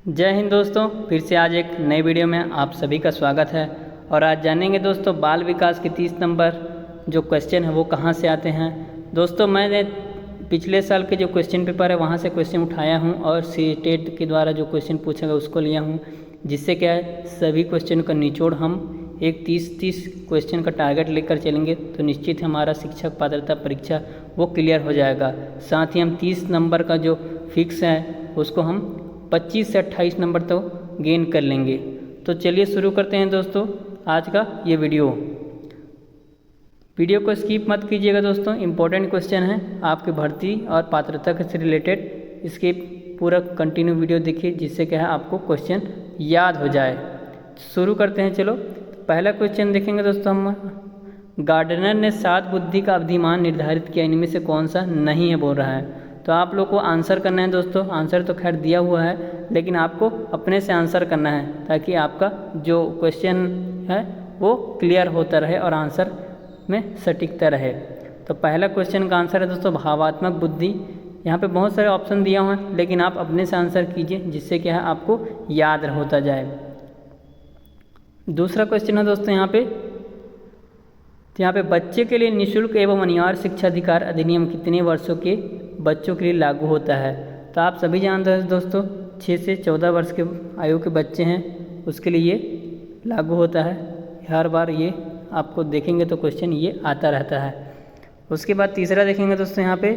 जय हिंद दोस्तों, फिर से आज एक नई वीडियो में आप सभी का स्वागत है। और आज जानेंगे दोस्तों बाल विकास के 30 नंबर जो क्वेश्चन है वो कहाँ से आते हैं। दोस्तों मैंने पिछले साल के जो क्वेश्चन पेपर है वहाँ से क्वेश्चन उठाया हूँ और टेट के द्वारा जो क्वेश्चन पूछा गया उसको लिया हूँ, जिससे क्या है सभी क्वेश्चन का निचोड़ हम एक 30 क्वेश्चन का टारगेट लेकर चलेंगे तो निश्चित हमारा शिक्षक पात्रता परीक्षा वो क्लियर हो जाएगा। साथ ही हम 30 नंबर का जो फिक्स है उसको हम 25 से 28 नंबर तो गेन कर लेंगे। तो चलिए शुरू करते हैं दोस्तों आज का ये वीडियो को स्किप मत कीजिएगा दोस्तों, इम्पोर्टेंट क्वेश्चन है आपके भर्ती और पात्रता से रिलेटेड। इसके पूरा कंटिन्यू वीडियो देखिए जिससे क्या है आपको क्वेश्चन याद हो जाए। शुरू करते हैं। चलो पहला क्वेश्चन देखेंगे दोस्तों हम। गार्डनर ने 7 बुद्धि का अवधिमान निर्धारित किया, इनमें से कौन सा नहीं है बोल रहा है। तो आप लोग को आंसर करना है दोस्तों। आंसर तो खैर दिया हुआ है लेकिन आपको अपने से आंसर करना है ताकि आपका जो क्वेश्चन है वो क्लियर होता रहे और आंसर में सटीकता रहे। तो पहला क्वेश्चन का आंसर है दोस्तों भावात्मक बुद्धि। यहाँ पे बहुत सारे ऑप्शन दिया हुआ है लेकिन आप अपने से आंसर कीजिए जिससे क्या है आपको याद होता जाए। दूसरा क्वेश्चन है दोस्तों यहाँ पे बच्चे के लिए निःशुल्क एवं अनिवार्य शिक्षा अधिकार अधिनियम कितने वर्षों के बच्चों के लिए लागू होता है। तो आप सभी जानते हैं दोस्तों 6 से 14 वर्ष के आयु के बच्चे हैं उसके लिए ये लागू होता है। हर बार ये आपको देखेंगे तो क्वेश्चन ये आता रहता है। उसके बाद तीसरा देखेंगे दोस्तों यहाँ पे,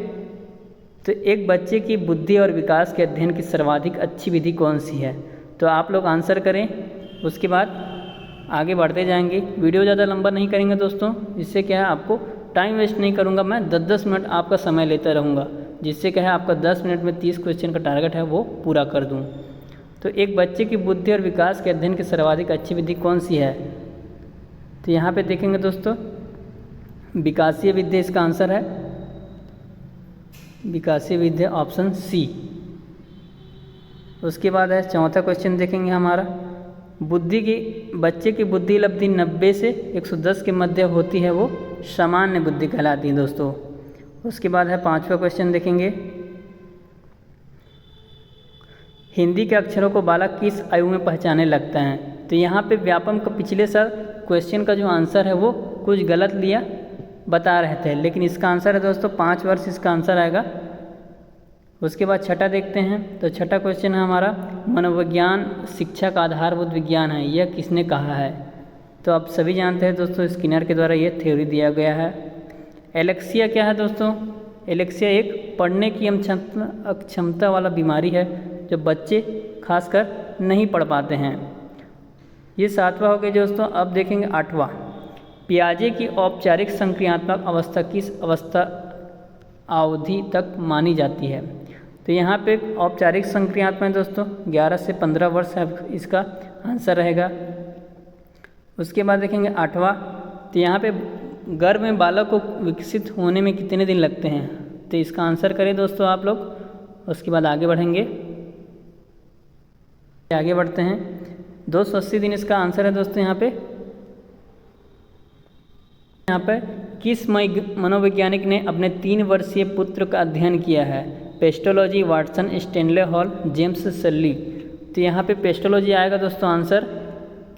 तो एक बच्चे की बुद्धि और विकास के अध्ययन की सर्वाधिक अच्छी विधि कौन सी है। तो आप लोग आंसर करें, उसके बाद आगे बढ़ते जाएंगे। वीडियो ज़्यादा लंबा नहीं करेंगे दोस्तों, जिससे क्या है आपको टाइम वेस्ट नहीं करूँगा, मैं 10-10 मिनट आपका समय लेता रहूँगा, जिससे क्या है आपका 10 मिनट में 30 क्वेश्चन का टारगेट है वो पूरा कर दूँ। तो एक बच्चे की बुद्धि और विकास के अध्ययन की सर्वाधिक अच्छी विधि कौन सी है। तो यहाँ पे देखेंगे दोस्तों विकासीय विद्या इसका आंसर है, विकासीय विद्या ऑप्शन सी। उसके बाद है चौथा क्वेश्चन देखेंगे हमारा, बच्चे की बुद्धि लब्धि 90 से 110 के मध्य होती है वो सामान्य बुद्धि कहलाती है दोस्तों। उसके बाद है पांचवा क्वेश्चन देखेंगे, हिंदी के अक्षरों को बालक किस आयु में पहचानने लगता है। तो यहाँ पे व्यापम का पिछले साल क्वेश्चन का जो आंसर है वो कुछ गलत लिया बता रहे थे, लेकिन इसका आंसर है दोस्तों 5 वर्ष इसका आंसर आएगा। उसके बाद छठा देखते हैं, तो छठा क्वेश्चन है हमारा, मनोविज्ञान शिक्षा का आधारभूत विज्ञान है, यह किसने कहा है। तो आप सभी जानते हैं दोस्तों स्किनर के द्वारा ये थ्योरी दिया गया है। एलेक्सिया क्या है दोस्तों, एलेक्सिया एक पढ़ने की अक्षमता वाला बीमारी है जो बच्चे खासकर नहीं पढ़ पाते हैं। ये 7वां हो गया दोस्तों। अब देखेंगे 8वां, पियाजे की औपचारिक संक्रियात्मक अवस्था किस अवस्था अवधि तक मानी जाती है। तो यहाँ पे औपचारिक संक्रियात्मक दोस्तों 11 से 15 वर्ष है इसका आंसर रहेगा। उसके बाद देखेंगे 8वां, तो यहाँ पे गर्भ में बालक को विकसित होने में कितने दिन लगते हैं। तो इसका आंसर करें दोस्तों आप लोग। उसके बाद आगे बढ़ेंगे, आगे बढ़ते हैं। 280 दिन इसका आंसर है दोस्तों। यहाँ पे किस मनोवैज्ञानिक ने अपने 3 वर्षीय पुत्र का अध्ययन किया है। Pestalozzi, Watson, Stanley Hall, James Sully. तो यहाँ पे पेस्टोलॉजी आएगा दोस्तों आंसर,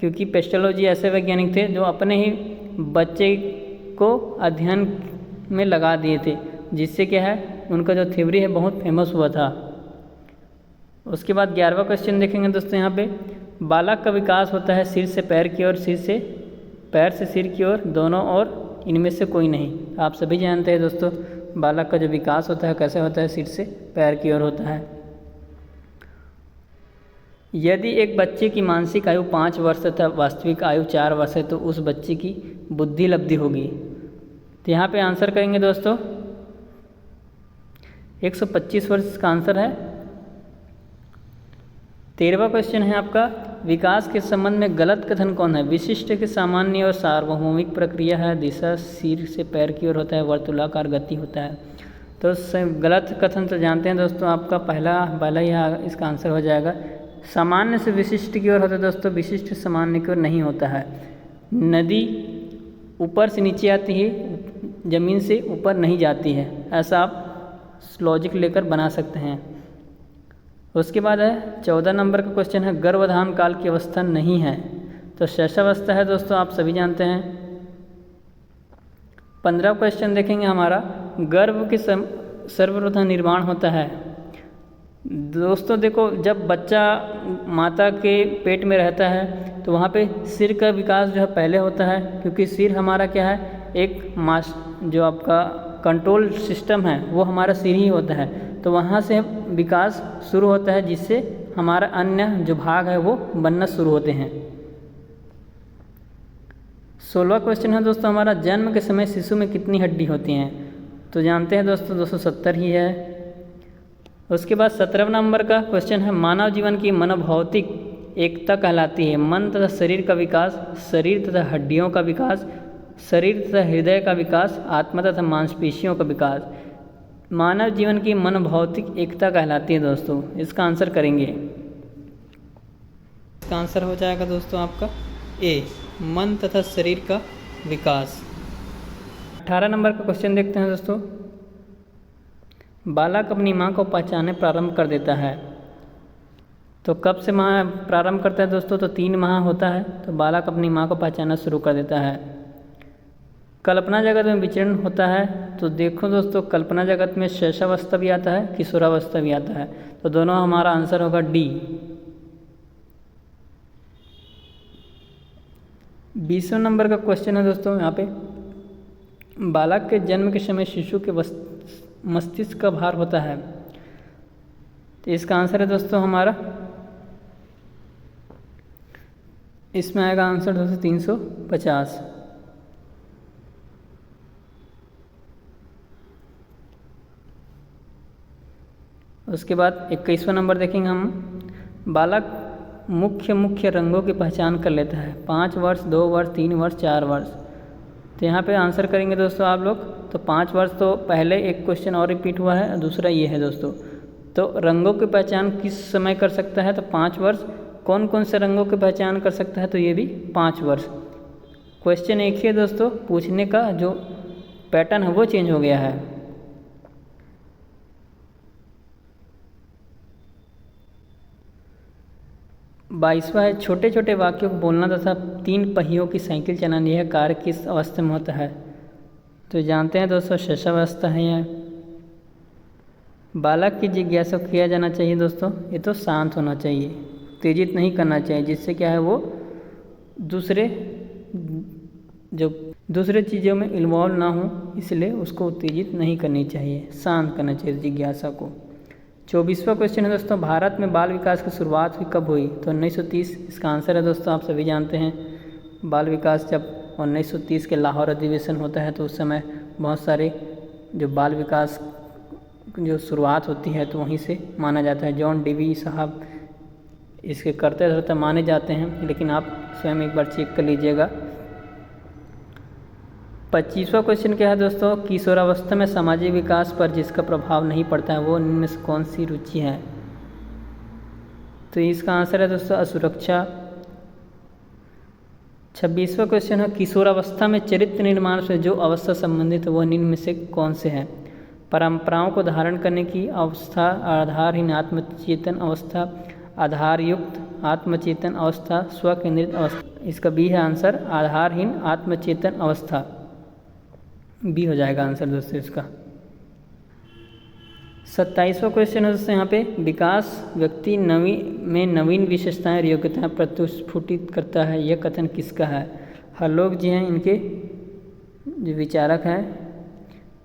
क्योंकि पेस्टोलॉजी ऐसे वैज्ञानिक थे जो अपने ही बच्चे को अध्ययन में लगा दिए थे, जिससे क्या है उनका जो थ्योरी है बहुत फेमस हुआ था। उसके बाद 11वां क्वेश्चन देखेंगे दोस्तों। यहाँ पे बालक का विकास होता है सिर से पैर की ओर, पैर से सिर की ओर, दोनों और इनमें से कोई नहीं। आप सभी जानते हैं दोस्तों बालक का जो विकास होता है कैसे होता है, सिर से पैर की ओर होता है। यदि एक बच्चे की मानसिक आयु 5 वर्ष तथा वास्तविक आयु 4 वर्ष है तो उस बच्चे की बुद्धि लब्धि होगी। तो यहाँ पे आंसर करेंगे दोस्तों 125 वर्ष का आंसर है। 13वां क्वेश्चन है आपका, विकास के संबंध में गलत कथन कौन है। विशिष्ट के सामान्य और सार्वभौमिक प्रक्रिया है, दिशा सिर से पैर की ओर होता है, वर्तुलाकार गति होता है। तो गलत कथन तो जानते हैं दोस्तों, आपका पहला ही इसका आंसर हो जाएगा। सामान्य से विशिष्ट की ओर होता है दोस्तों, विशिष्ट सामान्य की ओर नहीं होता है। नदी ऊपर से नीचे आती है, ज़मीन से ऊपर नहीं जाती है, ऐसा आप लॉजिक लेकर बना सकते हैं। उसके बाद है 14 नंबर का क्वेश्चन है गर्भाधान काल की अवस्था नहीं है, तो शैशवावस्था है दोस्तों, आप सभी जानते हैं। 15 क्वेश्चन देखेंगे हमारा, गर्भ के सर्वप्रथम निर्माण होता है। दोस्तों देखो, जब बच्चा माता के पेट में रहता है तो वहाँ पे सिर का विकास जो है पहले होता है, क्योंकि सिर हमारा क्या है, एक जो आपका कंट्रोल सिस्टम है वो हमारा सिर ही होता है, तो वहाँ से विकास शुरू होता है, जिससे हमारा अन्य जो भाग है वो बनना शुरू होते हैं। 16वां क्वेश्चन है दोस्तों हमारा, जन्म के समय शिशु में कितनी हड्डी होती हैं, तो जानते हैं दोस्तों 270 ही है। उसके बाद 17 नंबर का क्वेश्चन है, मानव जीवन की मनोभौतिक एकता कहलाती है मन तथा शरीर का विकास, शरीर तथा हड्डियों का विकास, शरीर तथा हृदय का विकास, आत्मा तथा मांसपेशियों का विकास। मानव जीवन की मनोभौतिक एकता कहलाती है दोस्तों, इसका आंसर करेंगे। इसका आंसर हो जाएगा दोस्तों आपका ए, मन तथा शरीर का विकास। 18 नंबर का क्वेश्चन देखते हैं दोस्तों, बालक अपनी माँ को पहचानने प्रारंभ कर देता है, तो कब से माँ प्रारंभ करता है दोस्तों, तो 3 माह होता है, तो बालक अपनी माँ को पहचानना शुरू कर देता है। कल्पना जगत में विचरण होता है, तो देखो दोस्तों कल्पना जगत में शैशवावस्था भी आता है, किशोरावस्था भी आता है, तो दोनों हमारा आंसर होगा डी। 20वें नंबर का क्वेश्चन है दोस्तों यहाँ पे, बालक के जन्म के समय शिशु के मस्तिष्क का भार होता है, तो इसका आंसर है दोस्तों हमारा, इसमें आएगा आंसर दोस्तों 350। उसके बाद 21वां नंबर देखेंगे हम, बालक मुख्य रंगों की पहचान कर लेता है, 5 वर्ष, 2 वर्ष, 3 वर्ष, 4 वर्ष, तो यहाँ पे आंसर करेंगे दोस्तों आप लोग, तो 5 वर्ष तो पहले एक क्वेश्चन और रिपीट हुआ है, दूसरा ये है दोस्तों। तो रंगों की पहचान किस समय कर सकता है, तो 5 वर्ष। कौन कौन से रंगों की पहचान कर सकता है, तो ये भी 5 वर्ष। क्वेश्चन एक ही है दोस्तों, पूछने का जो पैटर्न है वो चेंज हो गया है। बाईसवां है, छोटे छोटे वाक्यों को बोलना तथा 3 पहियों की साइकिल चलाना, यह कार्य किस अवस्था में होता है, तो जानते हैं दोस्तों शैशवावस्था है यह। बालक की जिज्ञासा किया जाना चाहिए दोस्तों, ये तो शांत होना चाहिए, उत्तेजित नहीं करना चाहिए, जिससे क्या है वो दूसरे चीज़ों में इन्वॉल्व ना हो, इसलिए उसको उत्तेजित नहीं करनी चाहिए, शांत करना चाहिए जिज्ञासा को। 24वां क्वेश्चन है दोस्तों, भारत में बाल विकास की शुरुआत हुई कब हुई, तो 1930, इसका आंसर है दोस्तों आप सभी जानते हैं। बाल विकास जब 1930 के लाहौर अधिवेशन होता है, तो उस समय बहुत सारे जो बाल विकास जो शुरुआत होती है तो वहीं से माना जाता है। जॉन डीवी साहब इसके करते धरते माने जाते हैं, लेकिन आप स्वयं एक बार चेक कर लीजिएगा। 25वां क्वेश्चन क्या है दोस्तों, किशोरावस्था में सामाजिक विकास पर जिसका प्रभाव नहीं पड़ता है वो इनमें से कौन सी रुचि है, तो इसका आंसर है दोस्तों असुरक्षा। 26वां क्वेश्चन है, किशोरावस्था में चरित्र निर्माण से जो अवस्था संबंधित है वह निम्न में से कौन से है, परंपराओं को धारण करने की अवस्था, आधारहीन आत्मचेतन अवस्था, आधारयुक्त आत्मचेतन अवस्था, स्वकेंद्रित अवस्था। इसका बी है आंसर, आधारहीन आत्मचेतन अवस्था, बी हो जाएगा आंसर दोस्तों इसका। 27वां क्वेश्चन है दोस्तों यहाँ पे, विकास व्यक्ति में नवीन विशेषताएं और योग्यताएं प्रस्फुटित करता है, यह कथन किसका है, हरलोक जी हैं इनके जो विचारक हैं।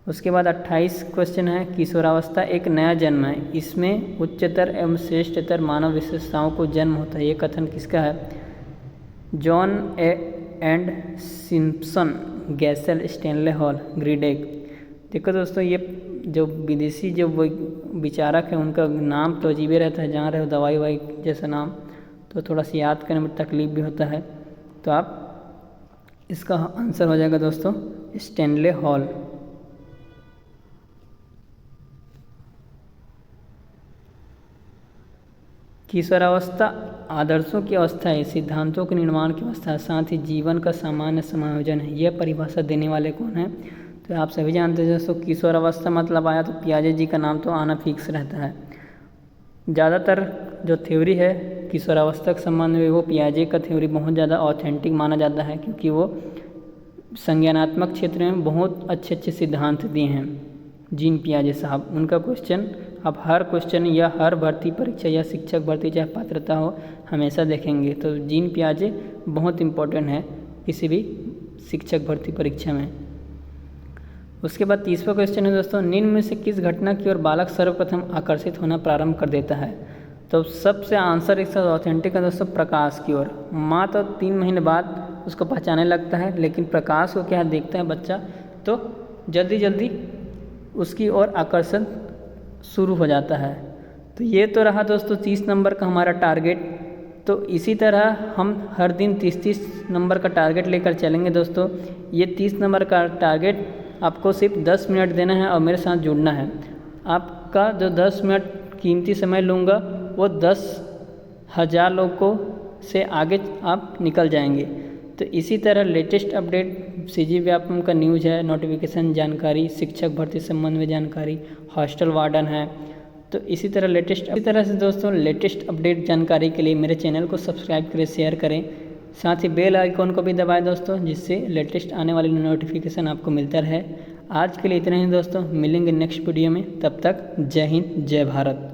उसके बाद 28 क्वेश्चन है, किशोरावस्था एक नया जन्म है, इसमें उच्चतर एवं श्रेष्ठतर मानव विशेषताओं को जन्म होता है, यह कथन किसका है, John and Simpson, Gesell, Stanley Hall, ग्रीडेक। देखो दोस्तों ये जो विदेशी जो विचारक है उनका नाम तो अजीब रहता है, जहाँ रहे दवाई वाई जैसा नाम, तो थोड़ा सा याद करने में तकलीफ भी होता है, तो आप इसका आंसर हो जाएगा दोस्तों स्टैनले हॉल। किशोरावस्था आदर्शों की अवस्था है, सिद्धांतों के निर्माण की अवस्था है, साथ ही जीवन का सामान्य समायोजन है, यह परिभाषा देने वाले कौन है, तो आप सभी जानते हैं दोस्तों किशोरावस्था मतलब आया तो पियाजे जी का नाम तो आना फिक्स रहता है। ज़्यादातर जो थ्योरी है किशोरावस्था के संबंध में वो पियाजे का थ्योरी बहुत ज़्यादा ऑथेंटिक माना जाता है, क्योंकि वो संज्ञानात्मक क्षेत्र में बहुत अच्छे अच्छे सिद्धांत दिए हैं जीन पियाजे साहब। उनका क्वेश्चन आप हर क्वेश्चन या हर भर्ती परीक्षा या शिक्षक भर्ती चाहे पात्रता हो हमेशा देखेंगे। तो जीन पियाजे बहुत इम्पोर्टेंट है किसी भी शिक्षक भर्ती परीक्षा में। उसके बाद तीसरा क्वेश्चन है दोस्तों, निम्न में से किस घटना की ओर बालक सर्वप्रथम आकर्षित होना प्रारंभ कर देता है? तो सबसे आंसर इसका ऑथेंटिक है दोस्तों, प्रकाश की ओर। माँ तो 3 महीने बाद उसको पहचानने लगता है, लेकिन प्रकाश को क्या देखता है बच्चा तो जल्दी जल्दी उसकी ओर आकर्षण शुरू हो जाता है। तो ये तो रहा दोस्तों 30 नंबर का हमारा टारगेट। तो इसी तरह हम हर दिन 30-30 नंबर का टारगेट लेकर चलेंगे दोस्तों। ये 30 नंबर का टारगेट आपको सिर्फ 10 मिनट देना है और मेरे साथ जुड़ना है। आपका जो 10 मिनट कीमती समय लूँगा वो 10,000 लोगों से आगे आप निकल जाएंगे। तो इसी तरह लेटेस्ट अपडेट सीजी व्यापम का न्यूज़ है, नोटिफिकेशन जानकारी, शिक्षक भर्ती संबंध में जानकारी, हॉस्टल वार्डन है। तो इसी तरह से दोस्तों लेटेस्ट अपडेट जानकारी के लिए मेरे चैनल को सब्सक्राइब करें, शेयर करें, साथ ही बेल आइकॉन को भी दबाएं दोस्तों, जिससे लेटेस्ट आने वाली नोटिफिकेशन आपको मिलता रहे। आज के लिए इतना ही दोस्तों, मिलेंगे नेक्स्ट वीडियो में। तब तक जय हिंद, जय भारत।